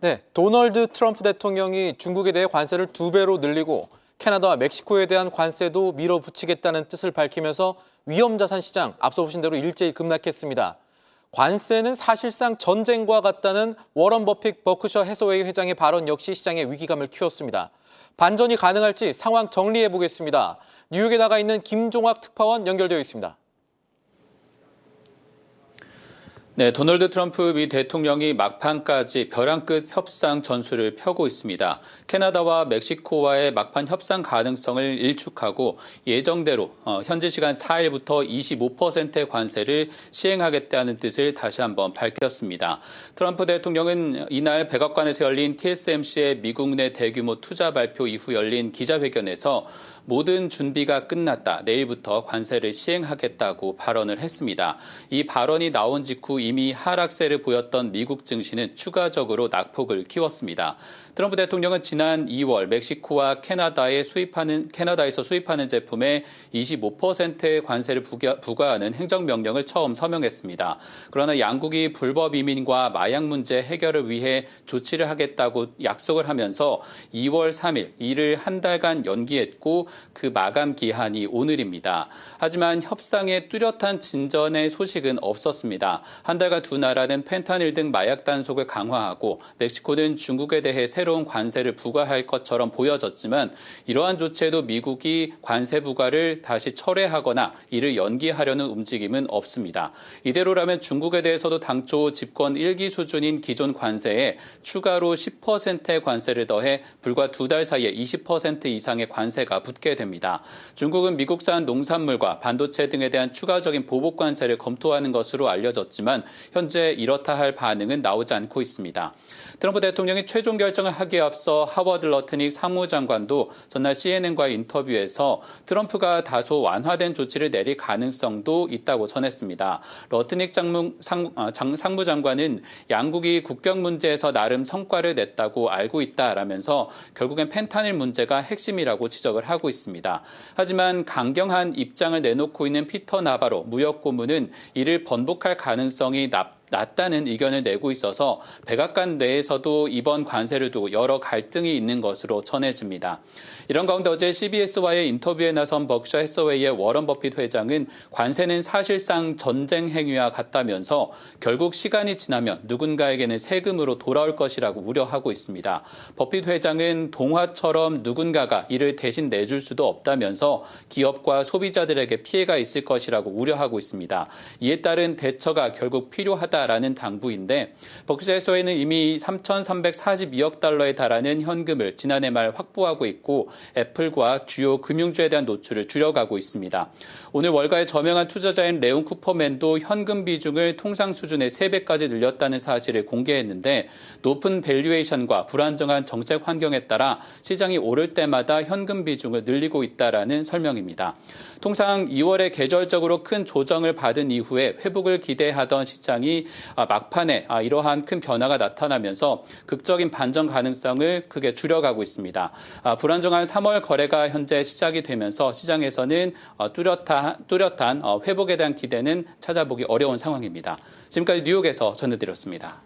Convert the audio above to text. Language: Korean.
네, 도널드 트럼프 대통령이 중국에 대해 관세를 2배로 늘리고 캐나다와 멕시코에 대한 관세도 밀어붙이겠다는 뜻을 밝히면서 위험자산 시장, 앞서 보신 대로 일제히 급락했습니다. 관세는 사실상 전쟁과 같다는 워런 버핏 버크셔 해서웨이 회장의 발언 역시 시장에 위기감을 키웠습니다. 반전이 가능할지 상황 정리해 보겠습니다. 뉴욕에 나가 있는 김종학 특파원 연결되어 있습니다. 네, 도널드 트럼프 미 대통령이 막판까지 벼랑 끝 협상 전술을 펴고 있습니다. 캐나다와 멕시코와의 막판 협상 가능성을 일축하고 예정대로 현지 시간 4일부터 25%의 관세를 시행하겠다는 뜻을 다시 한번 밝혔습니다. 트럼프 대통령은 이날 백악관에서 열린 TSMC의 미국 내 대규모 투자 발표 이후 열린 기자회견에서 모든 준비가 끝났다. 내일부터 관세를 시행하겠다고 발언을 했습니다. 이 발언이 나온 직후 이미 하락세를 보였던 미국 증시는 추가적으로 낙폭을 키웠습니다. 트럼프 대통령은 지난 2월 멕시코와 캐나다에서 수입하는 제품에 25%의 관세를 부과하는 행정명령을 처음 서명했습니다. 그러나 양국이 불법 이민과 마약 문제 해결을 위해 조치를 하겠다고 약속을 하면서 2월 3일 이를 한 달간 연기했고 그 마감 기한이 오늘입니다. 하지만 협상에 뚜렷한 진전의 소식은 없었습니다. 한 달간 두 나라는 펜타닐 등 마약 단속을 강화하고 멕시코는 중국에 대해 새로운 관세를 부과할 것처럼 보여졌지만 이러한 조치에도 미국이 관세 부과를 다시 철회하거나 이를 연기하려는 움직임은 없습니다. 이대로라면 중국에 대해서도 당초 집권 1기 수준인 기존 관세에 추가로 10%의 관세를 더해 불과 2달 사이에 20% 이상의 관세가 붙게 됩니다. 중국은 미국산 농산물과 반도체 등에 대한 추가적인 보복 관세를 검토하는 것으로 알려졌지만 현재 이렇다 할 반응은 나오지 않고 있습니다. 트럼프 대통령이 최종 결정을 하기에 앞서 하워드 러트닉 사무장관도 전날 CNN과의 인터뷰에서 트럼프가 다소 완화된 조치를 내릴 가능성도 있다고 전했습니다. 러트닉 상무장관은 양국이 국경 문제에서 나름 성과를 냈다고 알고 있다라면서 결국엔 펜타닐 문제가 핵심이라고 지적을 하고 있습니다. 하지만 강경한 입장을 내놓고 있는 피터 나바로 무역고문은 이를 번복할 가능성이 낮다는 의견을 내고 있어서 백악관 내에서도 이번 관세를 두고 여러 갈등이 있는 것으로 전해집니다. 이런 가운데 어제 CBS와의 인터뷰에 나선 버크셔 해서웨이의 워런 버핏 회장은 관세는 사실상 전쟁 행위와 같다면서 결국 시간이 지나면 누군가에게는 세금으로 돌아올 것이라고 우려하고 있습니다. 버핏 회장은 동화처럼 누군가가 이를 대신 내줄 수도 없다면서 기업과 소비자들에게 피해가 있을 것이라고 우려하고 있습니다. 이에 따른 대처가 결국 필요하다라는 당부인데 버크셔 해서웨이는 이미 3,342억 달러에 달하는 현금을 지난해 말 확보하고 있고 애플과 주요 금융주에 대한 노출을 줄여가고 있습니다. 오늘 월가의 저명한 투자자인 레온 쿠퍼맨도 현금 비중을 통상 수준의 3배까지 늘렸다는 사실을 공개했는데 높은 밸류에이션과 불안정한 정책 환경에 따라 시장이 오를 때마다 현금 비중을 늘리고 있다라는 설명입니다. 통상 2월에 계절적으로 큰 조정을 받은 이후에 회복을 기대하던 시장이 막판에 이러한 큰 변화가 나타나면서 극적인 반전 가능성을 크게 줄여가고 있습니다. 불안정한 3월 거래가 현재 시작이 되면서 시장에서는 뚜렷한 회복에 대한 기대는 찾아보기 어려운 상황입니다. 지금까지 뉴욕에서 전해드렸습니다.